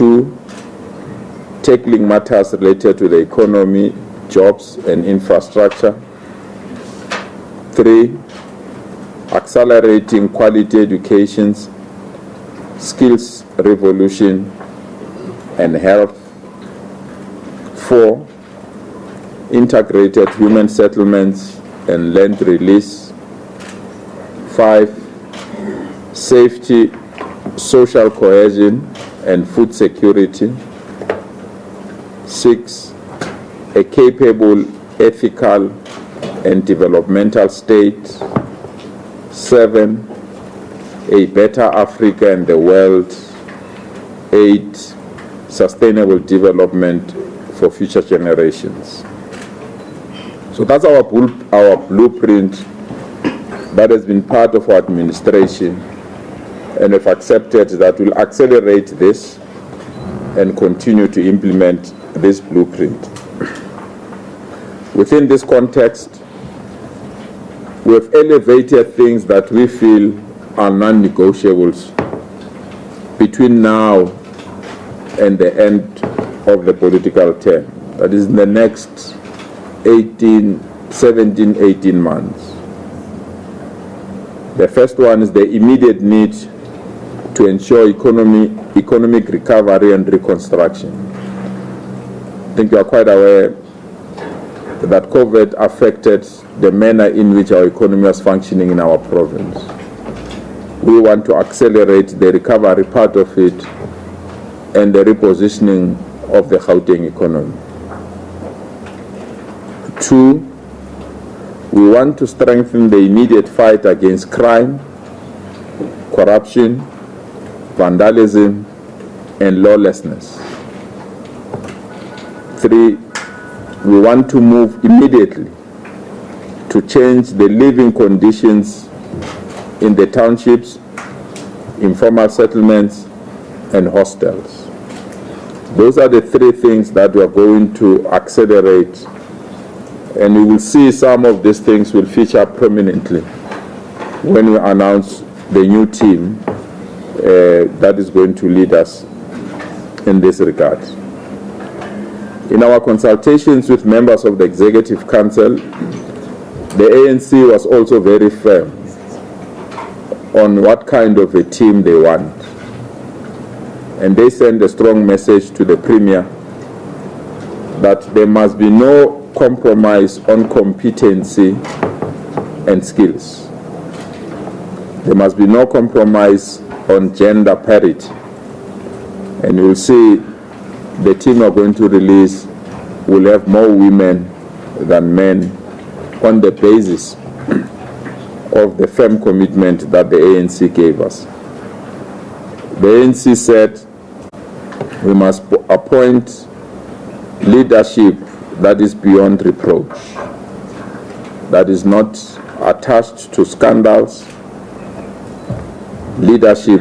2, tackling matters related to the economy, jobs and infrastructure. 3, accelerating quality education, skills revolution and health. 4, integrated human settlements and land release. 5, safety, social cohesion and food security. 6, a capable, ethical and developmental state. 7, a better Africa and the world. 8, sustainable development for future generations. So that's our blueprint that has been part of our administration, and have accepted that we'll accelerate this and continue to implement this blueprint. Within this context, we have elevated things that we feel are non-negotiables between now and the end of the political term. That is in the next 17, 18 months. The first one is the immediate need to ensure economic recovery and reconstruction. I think you are quite aware that COVID affected the manner in which our economy was functioning in our province. We want to accelerate the recovery part of it and the repositioning of the Gauteng economy. 2, we want to strengthen the immediate fight against crime, corruption, vandalism, and lawlessness. 3, we want to move immediately to change the living conditions in the townships, informal settlements, and hostels. Those are the 3 things that we are going to accelerate, and you will see some of these things will feature prominently when we announce the new team that is going to lead us in this regard. In our consultations with members of the Executive Council, the ANC was also very firm on what kind of a team they want. And they sent a strong message to the Premier that there must be no compromise on competency and skills. There must be no compromise on gender parity. And you'll see the team we are going to release will have more women than men on the basis of the firm commitment that the ANC gave us. The ANC said we must appoint leadership that is beyond reproach, that is not attached to scandals, leadership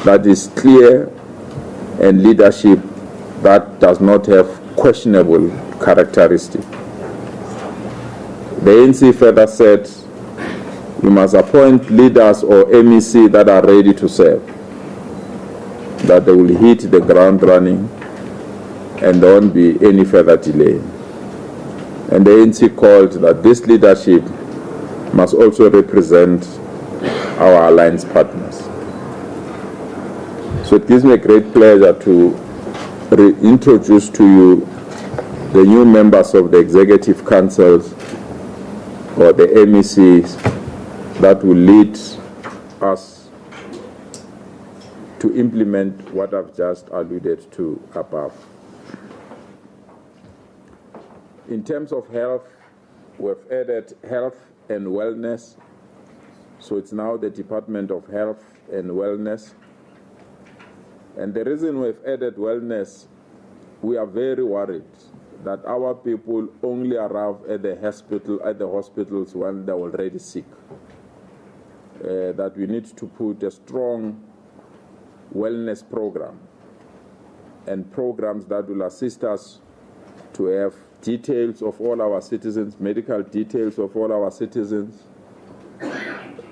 that is clear, and leadership that does not have questionable characteristics. The ANC further said we must appoint leaders or MEC that are ready to serve, that they will hit the ground running and there won't be any further delay. And the ANC called that this leadership must also represent our alliance partners. So it gives me a great pleasure to reintroduce to you the new members of the Executive Councils, or the MECs, that will lead us to implement what I've just alluded to above. In terms of health, we've added health and wellness. So it's now the Department of Health and Wellness. And the reason we've added wellness, we are very worried that our people only arrive at the hospitals when they're already sick. That we need to put a strong wellness program and programs that will assist us to have details of all our citizens, medical details of all our citizens,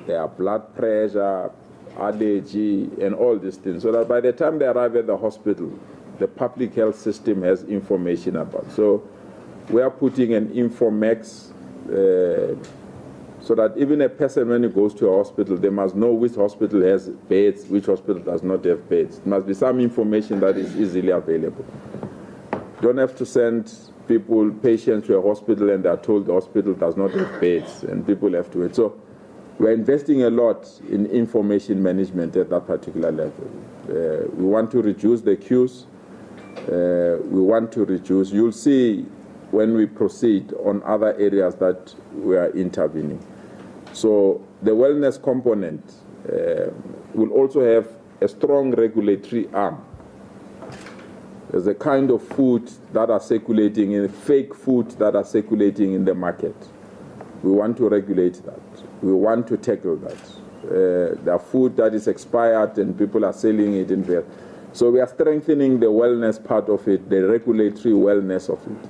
their blood pressure, allergy, and all these things, so that by the time they arrive at the hospital, the public health system has information about. So we are putting an Infomax so that even a person, when he goes to a hospital, they must know which hospital has beds, which hospital does not have beds. It must be some information that is easily available. Don't have to send patients to a hospital and they are told the hospital does not have beds and people have to wait. So we're investing a lot in information management at that particular level. We want to reduce the queues. We want to reduce. You'll see when we proceed on other areas that we are intervening. So the wellness component will also have a strong regulatory arm. There's a kind of food that are circulating, in fake food that are circulating in the market. We want to regulate that. We want to tackle that. The food that is expired and people are selling it in there. So we are strengthening the wellness part of it, the regulatory wellness of it,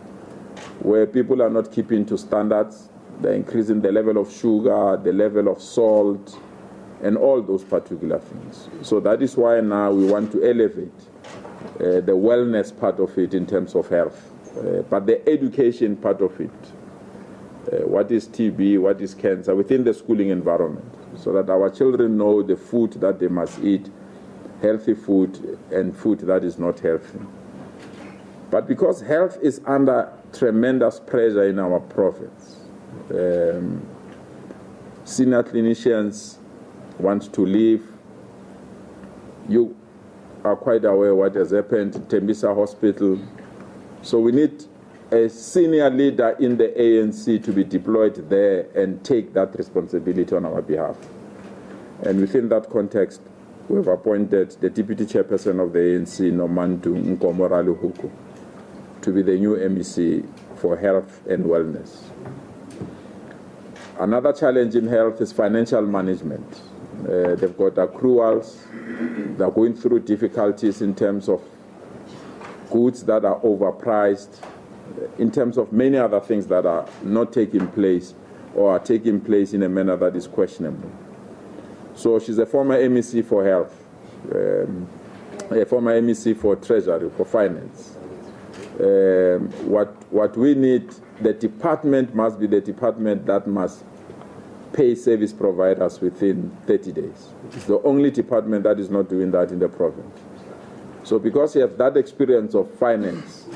where people are not keeping to standards. They're increasing the level of sugar, the level of salt, and all those particular things. So that is why now we want to elevate the wellness part of it in terms of health, but the education part of it, what is TB, what is cancer, within the schooling environment, so that our children know the food that they must eat, healthy food and food that is not healthy. But because health is under tremendous pressure in our province, senior clinicians want to leave. You are quite aware what has happened in Tembisa Hospital. So we need a senior leader in the ANC to be deployed there and take that responsibility on our behalf. And within that context, we have appointed the Deputy Chairperson of the ANC, Nomantu Nkomora-Luhuku, to be the new MEC for health and wellness. Another challenge in health is financial management. They've got accruals. They're going through difficulties in terms of goods that are overpriced, in terms of many other things that are not taking place or are taking place in a manner that is questionable. So she's a former MEC for health, a former MEC for treasury, for finance. What we need, the department must be the department that must pay service providers within 30 days. It's the only department that is not doing that in the province. So because she has that experience of finance,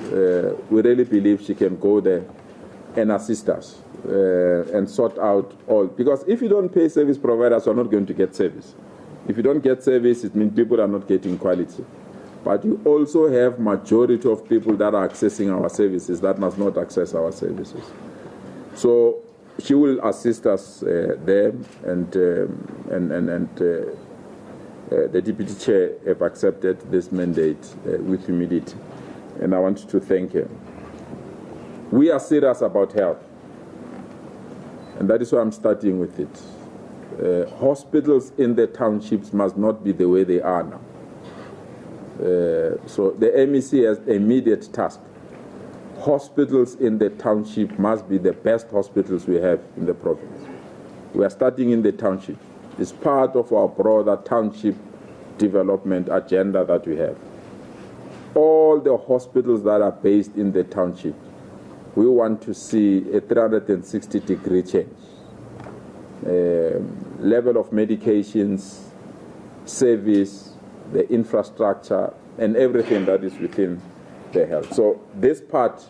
we really believe she can go there and assist us and sort out all. Because if you don't pay service providers, you're not going to get service. If you don't get service, it means people are not getting quality. But you also have majority of people that are accessing our services that must not access our services. So she will assist us there, and the Deputy Chair have accepted this mandate with humility, and I want to thank her. We are serious about health, and that is why I'm starting with it. Hospitals in the townships must not be the way they are now. So the MEC has an immediate task. Hospitals in the township must be the best hospitals we have in the province. We are starting in the township. It's part of our broader township development agenda that we have. All the hospitals that are based in the township, we want to see a 360-degree change. Level of medications, service, the infrastructure, and everything that is within the health. So this part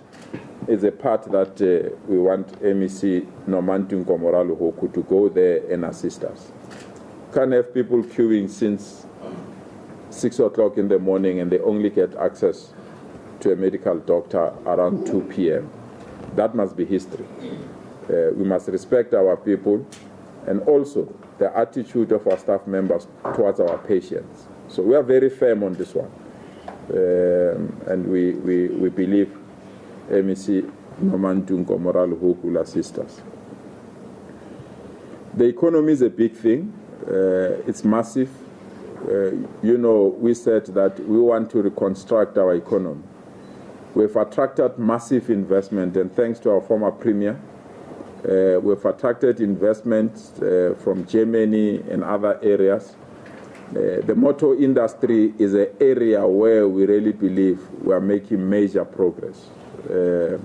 is a part that we want MEC Nomantu Nkomora-Luhuku to go there and assist us. Can't have people queuing since 6 o'clock in the morning and they only get access to a medical doctor around 2 p.m. That must be history. We must respect our people and also the attitude of our staff members towards our patients. So we are very firm on this one. And we believe MEC Nomantu Nkomora-Luhuku will assist us. The economy is a big thing. It's massive. We said that we want to reconstruct our economy. We've attracted massive investment, and thanks to our former premier, we've attracted investment from Germany and other areas. The motor industry is an area where we really believe we are making major progress. The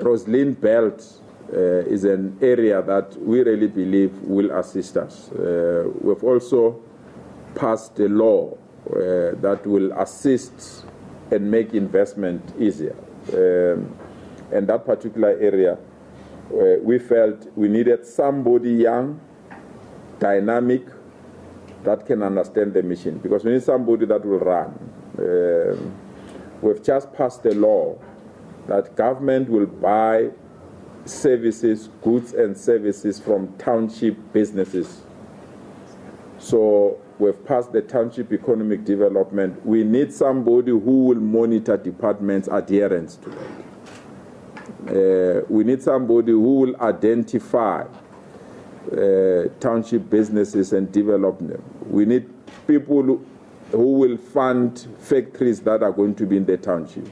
Roslyn Belt is an area that we really believe will assist us. We've also passed a law that will assist and make investment easier. And that particular area, we felt we needed somebody young, dynamic, that can understand the mission, because we need somebody that will run. We've just passed a law that government will buy services, goods and services from township businesses. So we've passed the township economic development. We need somebody who will monitor departments' adherence to that. We need somebody who will identify township businesses and develop them. We need people who will fund factories that are going to be in the township.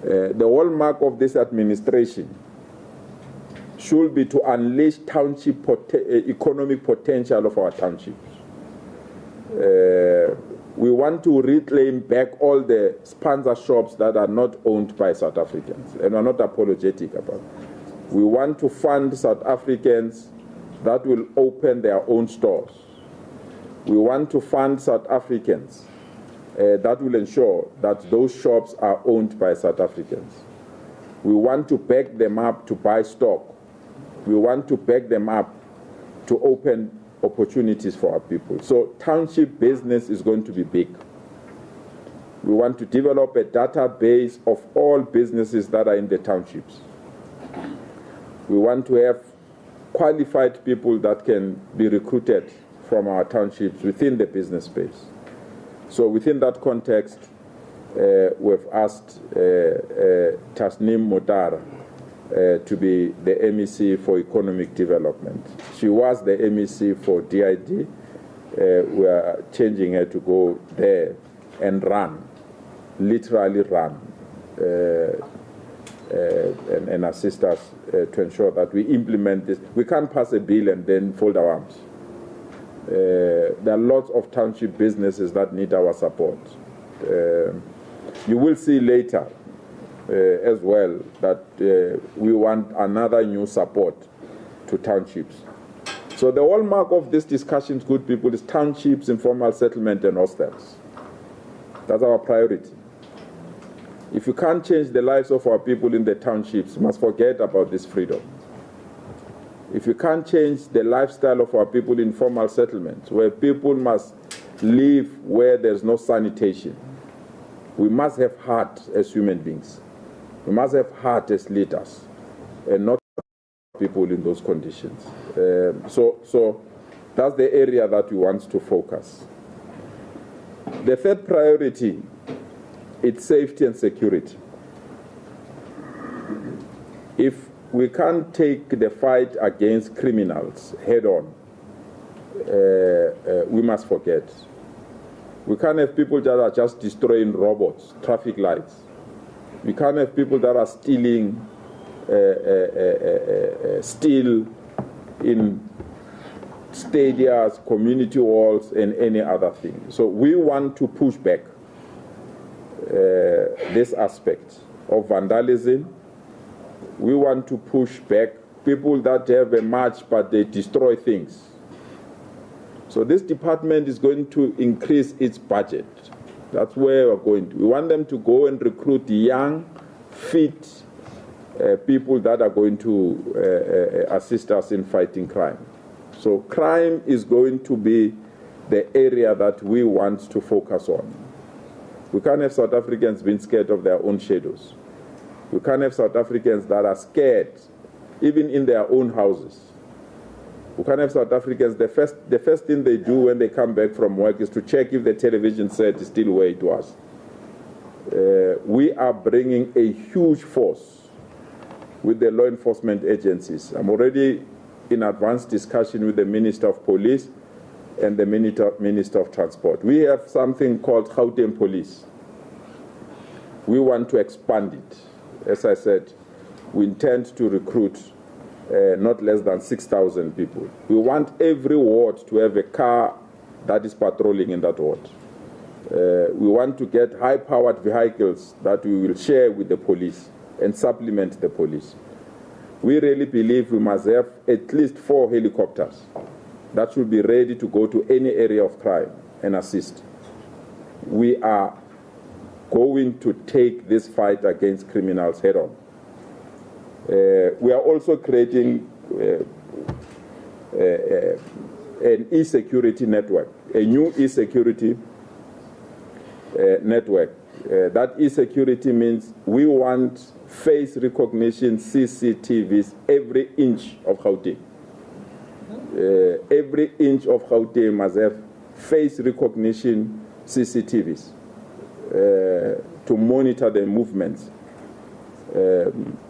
The hallmark of this administration should be to unleash township economic potential of our townships. We want to reclaim back all the sponsor shops that are not owned by South Africans, and we're not apologetic about it. We want to fund South Africans that will open their own stores. We want to fund South Africans that will ensure that those shops are owned by South Africans. We want to back them up to buy stock. We want to back them up to open opportunities for our people. So township business is going to be big. We want to develop a database of all businesses that are in the townships. We want to have qualified people that can be recruited from our townships within the business space. So within that context, we've asked Tasneem Motara to be the MEC for Economic Development. She was the MEC for DID. We are changing her to go there and run, literally run, and assist us to ensure that we implement this. We can't pass a bill and then fold our arms. There are lots of township businesses that need our support. You will see later as well that we want another new support to townships. So the hallmark of this discussion, good people, is townships, informal settlement and hostels. That's our priority. If you can't change the lives of our people in the townships, you must forget about this freedom. If you can't change the lifestyle of our people in formal settlements, where people must live where there's no sanitation, we must have heart as human beings. We must have heart as leaders, and not people in those conditions. So that's the area that we want to focus. The third priority is safety and security. If we can't take the fight against criminals head on, we must forget. We can't have people that are just destroying robots, traffic lights. We can't have people that are stealing steel in stadiums, community halls, and any other thing. So we want to push back this aspect of vandalism. We want to push back people that have a march but they destroy things. So this department is going to increase its budget. That's where we're going to. We want them to go and recruit young, fit people that are going to assist us in fighting crime. So crime is going to be the area that we want to focus on. We can't have South Africans being scared of their own shadows. We can't have South Africans that are scared, even in their own houses. We can't have South Africans, the first thing they do when they come back from work is to check if the television set is still where it was. We are bringing a huge force with the law enforcement agencies. I'm already in advanced discussion with the Minister of Police and the Minister of Transport. We have something called Gauteng Police. We want to expand it. As I said, we intend to recruit not less than 6,000 people. We want every ward to have a car that is patrolling in that ward. We want to get high-powered vehicles that we will share with the police and supplement the police. We really believe we must have at least 4 helicopters that should be ready to go to any area of crime and assist. We are going to take this fight against criminals head on. We are also creating an e-security network, a new e-security network. That e-security means we want face recognition CCTVs every inch of Gauteng. Every inch of Gauteng must have face recognition CCTVs to monitor the movements.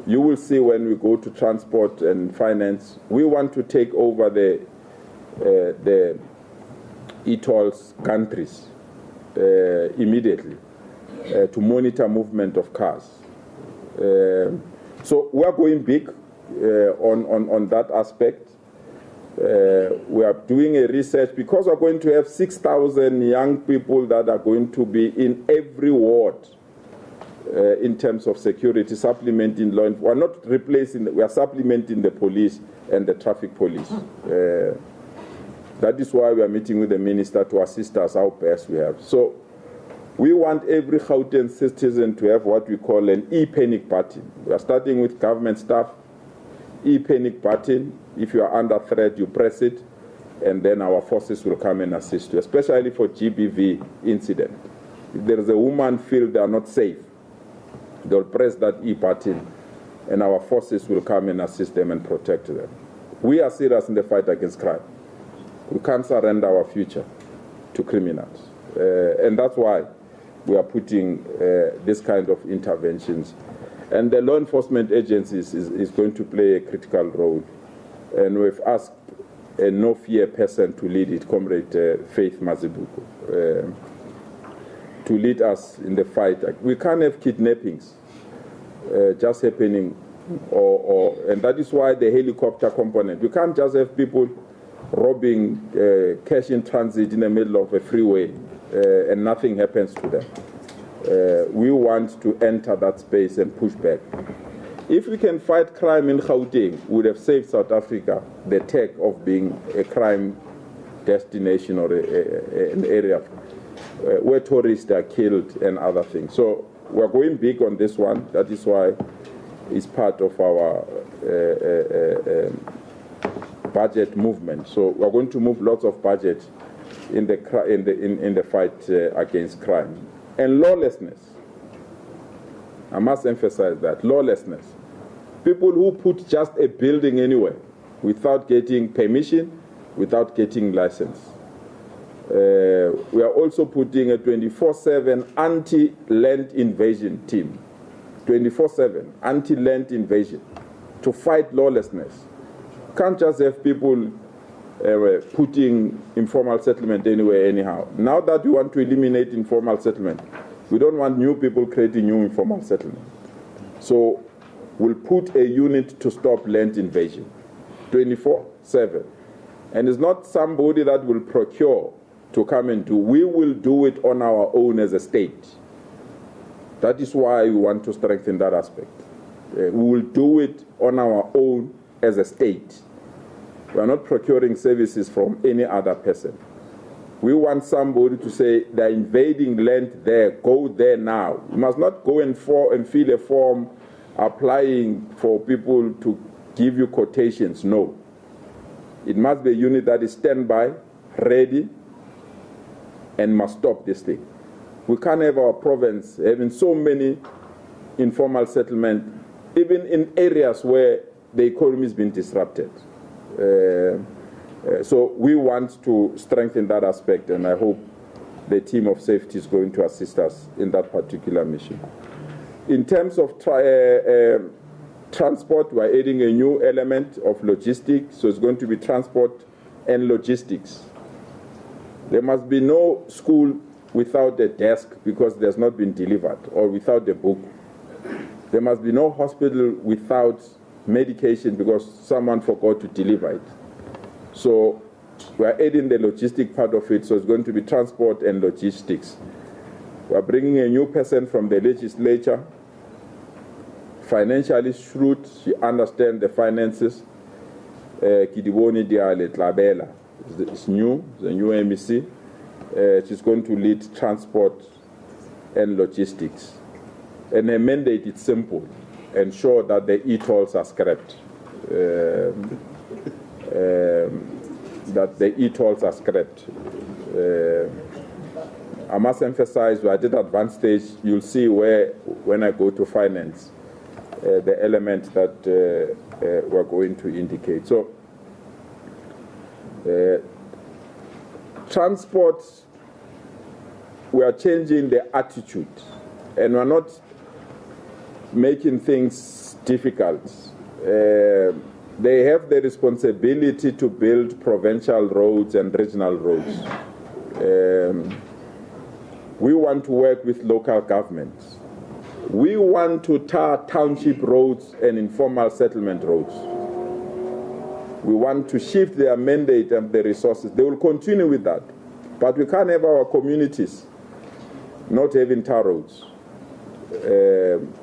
You will see when we go to transport and finance, we want to take over the e-tolls countries immediately to monitor movement of cars. So we are going big on that aspect. We are doing a research because we are going to have 6,000 young people that are going to be in every ward in terms of security, supplementing law. We are not replacing, we are supplementing the police and the traffic police. That is why we are meeting with the minister to assist us how best we have. So we want every Gauteng citizen to have what we call an e-panic button. We are starting with government staff. E-panic button, if you are under threat, you press it, and then our forces will come and assist you, especially for GBV incident. If there is a woman feel they are not safe, they'll press that e-button, and our forces will come and assist them and protect them. We are serious in the fight against crime. We can't surrender our future to criminals. And that's why we are putting this kind of interventions. And the law enforcement agencies is going to play a critical role. And we've asked a no-fear person to lead it, Comrade Faith Mazibuko, to lead us in the fight. We can't have kidnappings just happening, and that is why the helicopter component. We can't just have people robbing cash in transit in the middle of a freeway and nothing happens to them. We want to enter that space and push back. If we can fight crime in Gauteng, we would have saved South Africa the tag of being a crime destination or an area where tourists are killed and other things. So we're going big on this one. That is why it's part of our budget movement. So we're going to move lots of budget in the fight against crime and lawlessness. I must emphasize that lawlessness. People who put just a building anywhere without getting permission, without getting license. We are also putting a 24/7 anti-land invasion team. 24/7 anti-land invasion to fight lawlessness. Can't just have people putting informal settlement anywhere anyhow. Now that we want to eliminate informal settlement, we don't want new people creating new informal settlement. So we'll put a unit to stop land invasion 24/7. And it's not somebody that will procure to come and do. We will do it on our own as a state. That is why we want to strengthen that aspect. We will do it on our own as a state. We are not procuring services from any other person. We want somebody to say they're invading land there, go there now. You must not go and fill a form applying for people to give you quotations. No. It must be a unit that is standby, ready, and must stop this thing. We can't have our province having so many informal settlements, even in areas where the economy has been disrupted. So we want to strengthen that aspect, and I hope the team of safety is going to assist us in that particular mission. In terms of transport, we are adding a new element of logistics, so it's going to be transport and logistics. There must be no school without a desk because there's not been delivered, or without a book. There must be no hospital without medication because someone forgot to deliver it. So we are adding the logistic part of it, so it's going to be transport and logistics. We are bringing a new person from the legislature, financially shrewd, she understands the finances. Kidiboni Diale Tlabela is new, the new MEC. She's going to lead transport and logistics. And her mandate is simple: ensure that the e-tolls are scrapped. That the e-tolls are scrapped. I must emphasize, we are at advanced stage. You'll see where, when I go to finance, the element that we're going to indicate. So, transport, we are changing the attitude, and we're not making things difficult. They have the responsibility to build provincial roads and regional roads. We want to work with local governments. We want to tar township roads and informal settlement roads. We want to shift their mandate and the resources. They will continue with that. But we can't have our communities not having tar roads.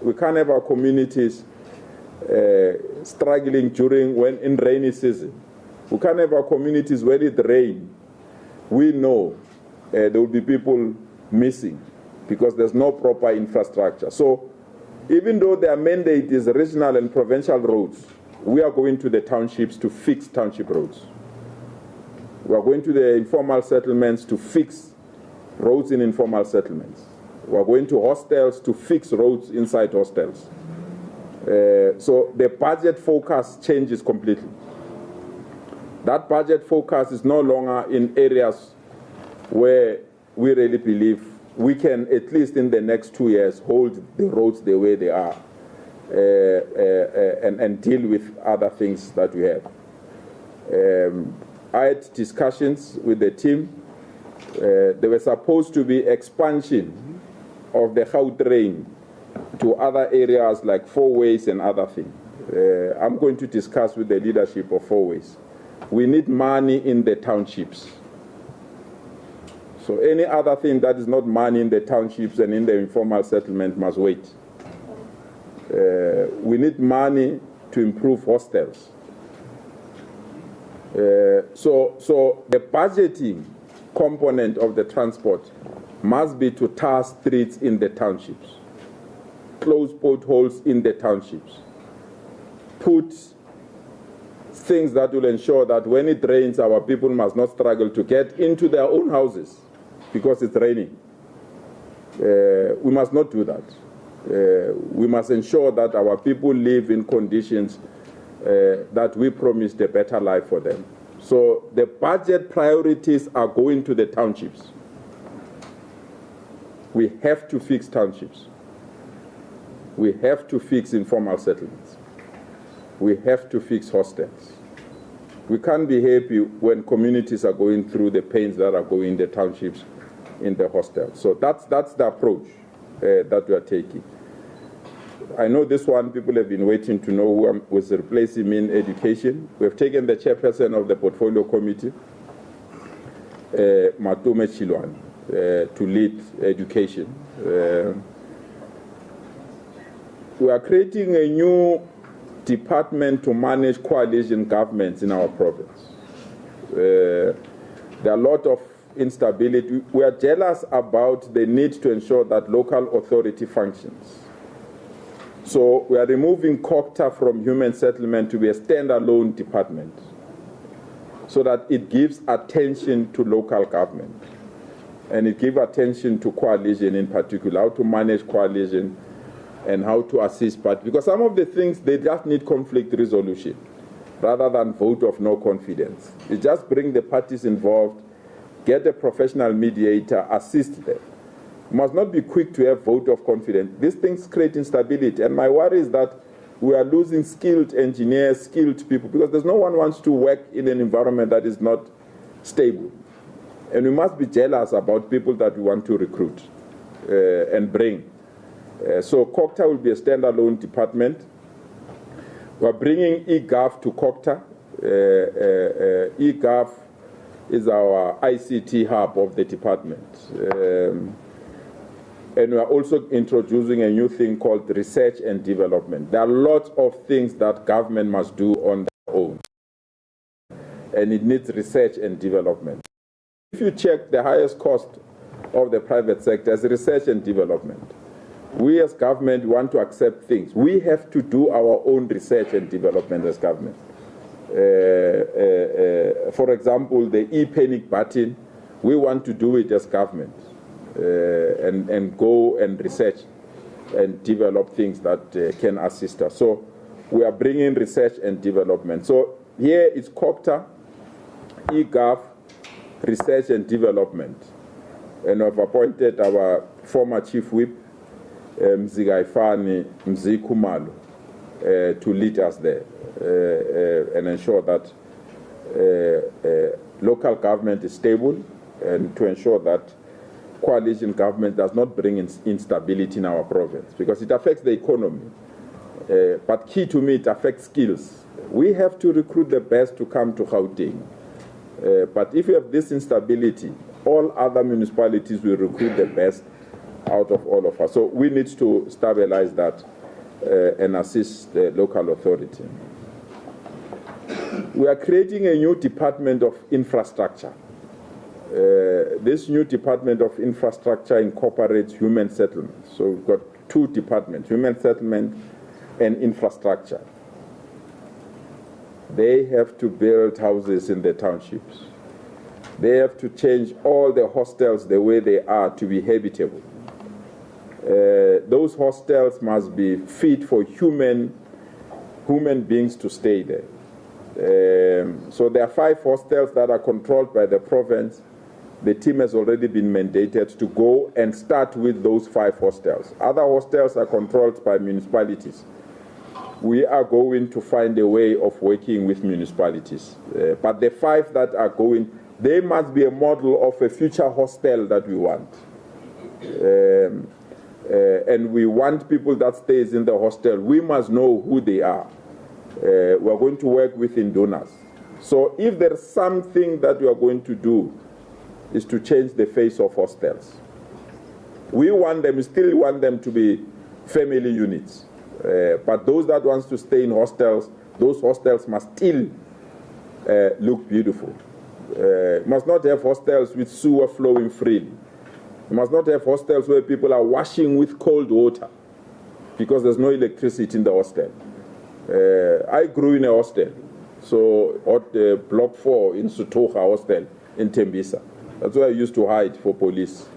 We can't have our communities struggling in rainy season. We can't have our communities when it rains. We know there will be people missing because there's no proper infrastructure. So even though their mandate is regional and provincial roads, we are going to the townships to fix township roads. We are going to the informal settlements to fix roads in informal settlements. We are going to hostels to fix roads inside hostels. So the budget focus changes completely. That budget focus is no longer in areas where we really believe we can, at least in the next 2 years, hold the roads the way they are and deal with other things that we have. I had discussions with the team. There was supposed to be expansion of the Gauteng to other areas like Four Ways and other things. I'm going to discuss with the leadership of Four Ways. We need money in the townships. So any other thing that is not money in the townships and in the informal settlement must wait. We need money to improve hostels. So the budgeting component of the transport must be to tar streets in the townships, close potholes in the townships, put things that will ensure that when it rains, our people must not struggle to get into their own houses because it's raining. We must not do that. We must ensure that our people live in conditions that we promised a better life for them. So the budget priorities are going to the townships. We have to fix townships. We have to fix informal settlements. We have to fix hostels. We can't be happy when communities are going through the pains that are going in the townships, in the hostels. So that's the approach that we are taking. I know this one, people have been waiting to know who was replacing me in education. We have taken the chairperson of the portfolio committee, Matume Chilwan, to lead education. We are creating a new department to manage coalition governments in our province. There are a lot of instability. We are jealous about the need to ensure that local authority functions. So we are removing COCTA from human settlement to be a standalone department so that it gives attention to local government and it gives attention to coalition in particular, how to manage coalition and how to assist parties. Because some of the things, they just need conflict resolution rather than vote of no confidence. You just bring the parties involved, get a professional mediator, assist them. You must not be quick to have vote of confidence. These things create instability. And my worry is that we are losing skilled engineers, skilled people, because there's no one wants to work in an environment that is not stable. And we must be jealous about people that we want to recruit and bring. So COCTA will be a standalone department. We are bringing eGov to COPTA. eGov is our ICT hub of the department. And we are also introducing a new thing called research and development. There are lots of things that government must do on their own, and it needs research and development. If you check the highest cost of the private sector as research and development, we as government want to accept things. We have to do our own research and development as government. For example, the e-panic button, we want to do it as government. And go and research and develop things that can assist us. So we are bringing research and development. So here it's COPTA, eGov, research and development. And I've appointed our former chief whip, Mzigaifani Mzikumalo, to lead us there and ensure that local government is stable, and to ensure that coalition government does not bring instability in our province, because it affects the economy. But key to me, it affects skills. We have to recruit the best to come to Gauteng. But if you have this instability, all other municipalities will recruit the best out of all of us. So we need to stabilize that and assist the local authority. We are creating a new department of infrastructure. This new Department of Infrastructure incorporates human settlement. So we've got two departments, human settlement and infrastructure. They have to build houses in the townships. They have to change all the hostels the way they are to be habitable. Those hostels must be fit for human beings to stay there. So there are 5 hostels that are controlled by the province. The team has already been mandated to go and start with those 5 hostels. Other hostels are controlled by municipalities. We are going to find a way of working with municipalities. But the 5 that are going, they must be a model of a future hostel that we want. And we want people that stays in the hostel. We must know who they are. We are going to work with donors. So if there's something that we are going to do, is to change the face of hostels. We still want them to be family units. But those that want to stay in hostels, those hostels must still look beautiful. You must not have hostels with sewer flowing freely. You must not have hostels where people are washing with cold water because there's no electricity in the hostel. I grew in a hostel, so at Block 4 in Sutoga Hostel in Tembisa. That's where I used to hide for police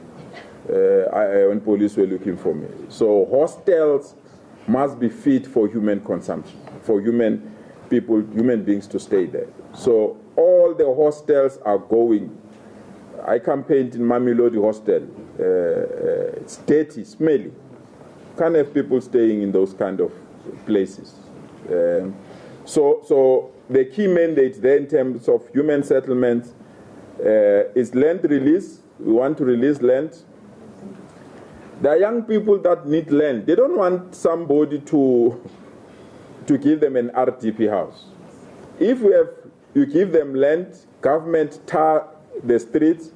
when police were looking for me. So hostels must be fit for human consumption, for human beings to stay there. So all the hostels are going. I campaigned in Mamelodi Hostel. It's dirty, smelly. Can't have people staying in those kind of places. So the key mandate there in terms of human settlements is land release. We want to release land. There are young people that need land. They don't want somebody to give them an RDP house. If you give them land, government tar the streets,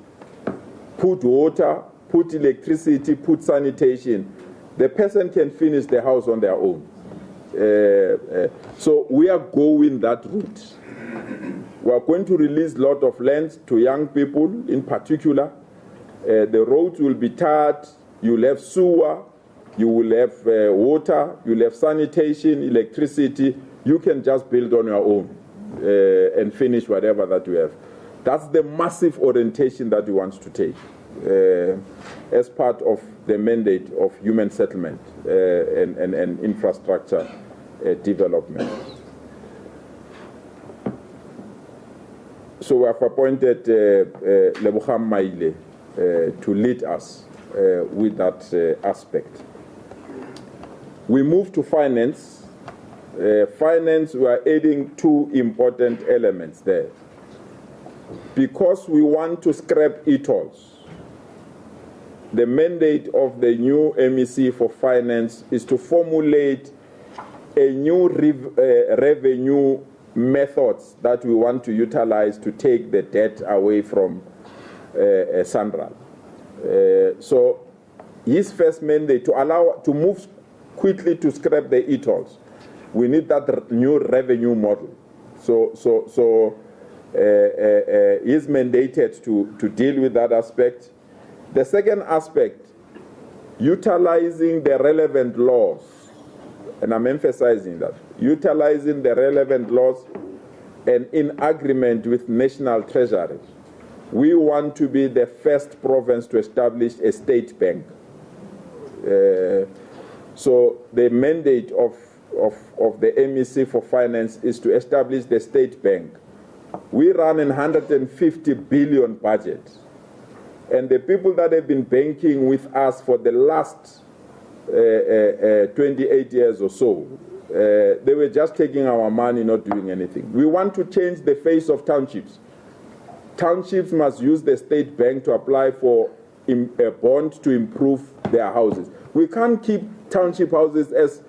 put water, put electricity, put sanitation, the person can finish the house on their own. So we are going that route. We are going to release a lot of land to young people in particular. The roads will be tarred, you will have sewer, you will have water, you will have sanitation, electricity. You can just build on your own and finish whatever that you have. That's the massive orientation that we want to take as part of the mandate of human settlement and infrastructure development. So we have appointed Lebogang Maile to lead us with that aspect. We move to finance. Finance, we are adding 2 important elements there. Because we want to scrap e-tolls, the mandate of the new MEC for finance is to formulate a new revenue methods that we want to utilize to take the debt away from Sandral. So his first mandate to move quickly to scrap the e-tolls. We need that new revenue model. So he's mandated to deal with that aspect. The second aspect, utilizing the relevant laws, and I'm emphasizing that, utilizing the relevant laws and in agreement with National Treasury, we want to be the first province to establish a state bank. So the mandate of the MEC for Finance is to establish the state bank. We run a 150 billion budget. And the people that have been banking with us for the last 28 years or so, they were just taking our money, not doing anything. We want to change the face of townships. Townships must use the state bank to apply for a bond to improve their houses. We can't keep township houses as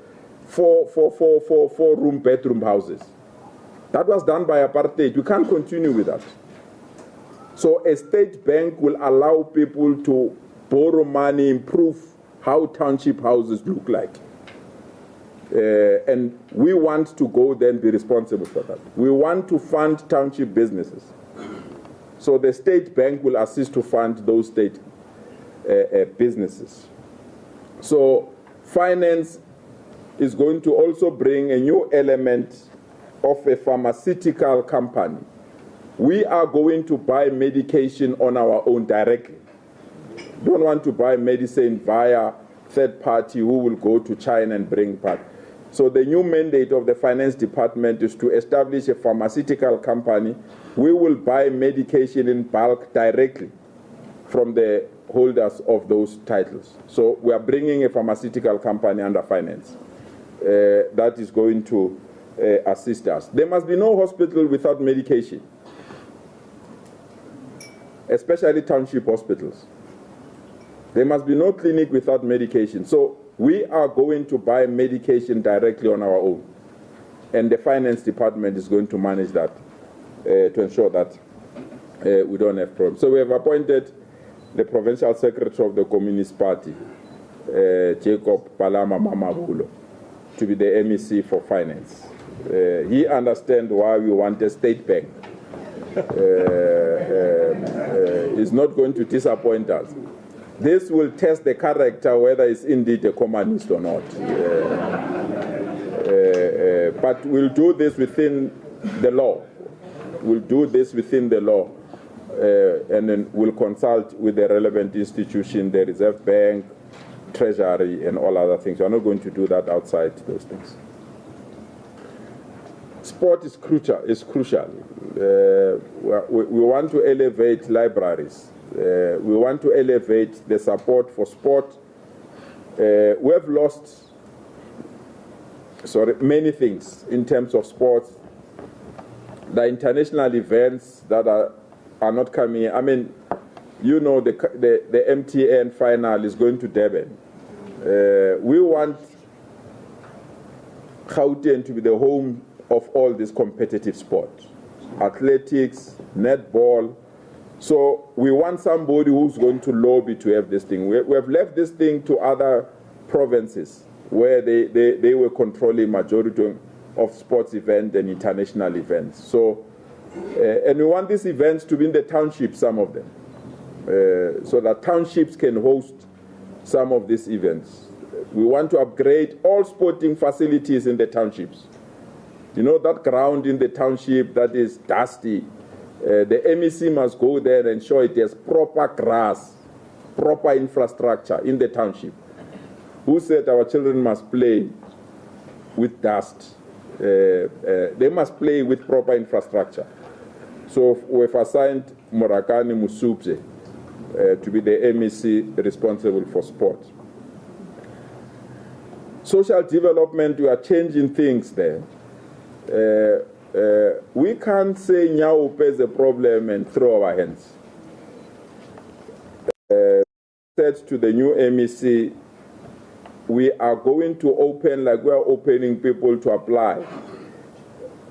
four-room bedroom houses. That was done by apartheid. We can't continue with that. So a state bank will allow people to borrow money, improve how township houses look like. And we want to go then be responsible for that. We want to fund township businesses. So the state bank will assist to fund those state businesses. So finance is going to also bring a new element of a pharmaceutical company. We are going to buy medication on our own directly. Don't want to buy medicine via third party who will go to China and bring back. So the new mandate of the finance department is to establish a pharmaceutical company. We will buy medication in bulk directly from the holders of those titles. So we are bringing a pharmaceutical company under finance that is going to assist us. There must be no hospital without medication, especially township hospitals. There must be no clinic without medication. So we are going to buy medication directly on our own. And the finance department is going to manage that to ensure that we don't have problems. So we have appointed the provincial secretary of the Communist Party, Jacob Palama Mamabulo, to be the MEC for finance. He understands why we want a state bank. He's not going to disappoint us. This will test the character whether it's indeed a communist or not. But we'll do this within the law. We'll do this within the law. And then we'll consult with the relevant institution, the Reserve Bank, Treasury, and all other things. We're not going to do that outside those things. Sport is crucial. We want to elevate libraries. We want to elevate the support for sport. We have lost many things in terms of sports. The international events that are not coming. I mean, you know, the MTN final is going to Durban. We want Gauteng to be the home of all this competitive sport. Athletics, netball. So we want somebody who's going to lobby to have this thing. We have left this thing to other provinces where they were controlling majority of sports events and international events. So, and we want these events to be in the townships, some of them, so that townships can host some of these events. We want to upgrade all sporting facilities in the townships. You know, that ground in the township that is dusty, the MEC must go there and ensure it has proper grass, proper infrastructure in the township. Who said our children must play with dust? They must play with proper infrastructure. So we've assigned Murakani Musubze to be the MEC responsible for sport. Social development, we are changing things there. We can't say Nyaupe is a problem and throw our hands. Said to the new MEC, we are going to open, like we are opening people to apply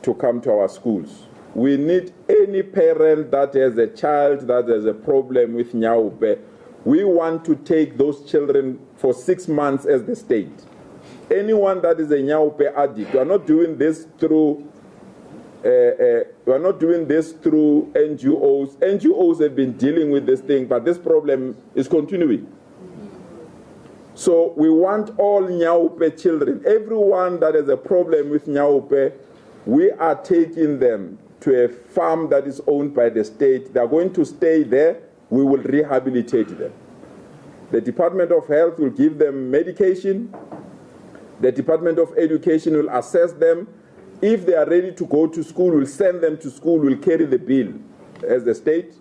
to come to our schools. We need any parent that has a child that has a problem with Nyaupe. We want to take those children for 6 months as the state. Anyone that is a Nyaupe addict, we are not doing this through NGOs. NGOs have been dealing with this thing, but this problem is continuing. So we want all Nyaupe children, everyone that has a problem with Nyaupe, we are taking them to a farm that is owned by the state. They are going to stay there. We will rehabilitate them. The Department of Health will give them medication. The Department of Education will assess them. If they are ready to go to school, we'll send them to school. We'll carry the bill as the state.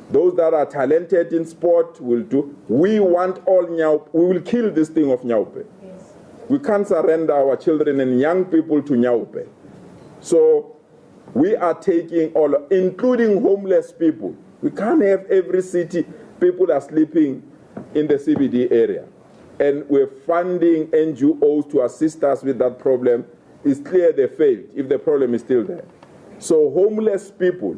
Those that are talented in sport will do. We want all Nyaupe. We will kill this thing of Nyaupe. Yes. We can't surrender our children and young people to Nyaupe. So we are taking all, including homeless people. We can't have every city, people are sleeping in the CBD area. And we're funding NGOs to assist us with that problem. It's clear they failed if the problem is still there. So homeless people,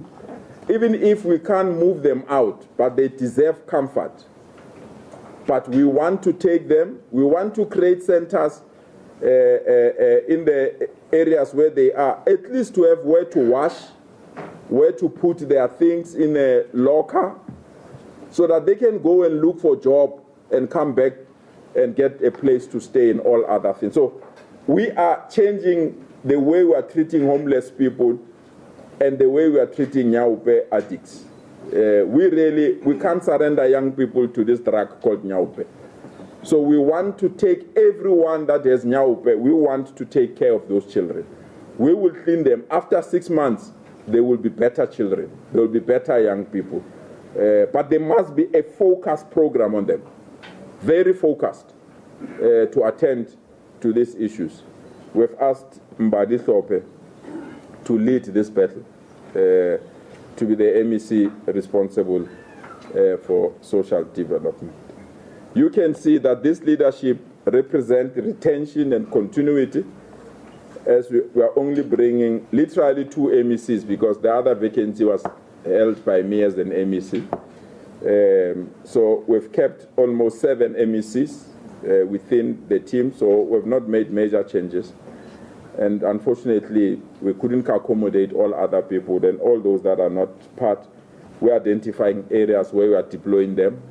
even if we can't move them out, but they deserve comfort. But we want to take them, we want to create centers in the areas where they are, at least to have where to wash, where to put their things in a locker, so that they can go and look for a job and come back and get a place to stay and all other things. So we are changing the way we are treating homeless people and the way we are treating Nyaupe addicts. We can't surrender young people to this drug called Nyaupe. So we want to take everyone that has Nyaupe, we want to take care of those children. We will clean them. After 6 months, they will be better children. They will be better young people. But there must be a focused program on them, very focused, to attend to these issues. We've asked Mbadi Thope to lead this battle, to be the MEC responsible for social development. You can see that this leadership represents retention and continuity, as we are only bringing literally 2 MECs because the other vacancy was held by me as an MEC. So we've kept almost 7 MECs within the team, so we've not made major changes. And unfortunately, we couldn't accommodate all other people. Then all those that are not part, we're identifying areas where we are deploying them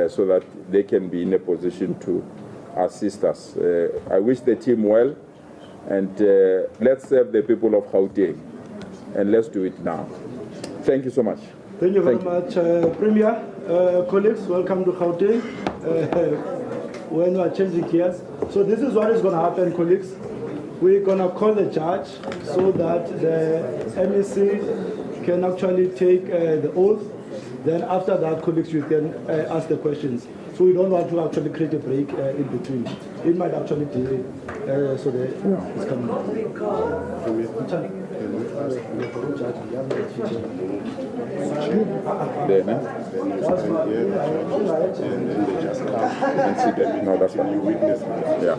so that they can be in a position to assist us. I wish the team well, and let's serve the people of Gauteng, and let's do it now. Thank you so much. Thank you very much, Premier. Colleagues, welcome to Gauteng. When we are changing gears. So this is what is going to happen, colleagues. We're going to call the judge so that the MEC can actually take the oath. Then after that, colleagues, you can ask the questions. So we don't want to actually create a break in between. It might actually delay. So it's coming. There, no? And then they just come You can see them. No, that's fine. you witness. Yeah.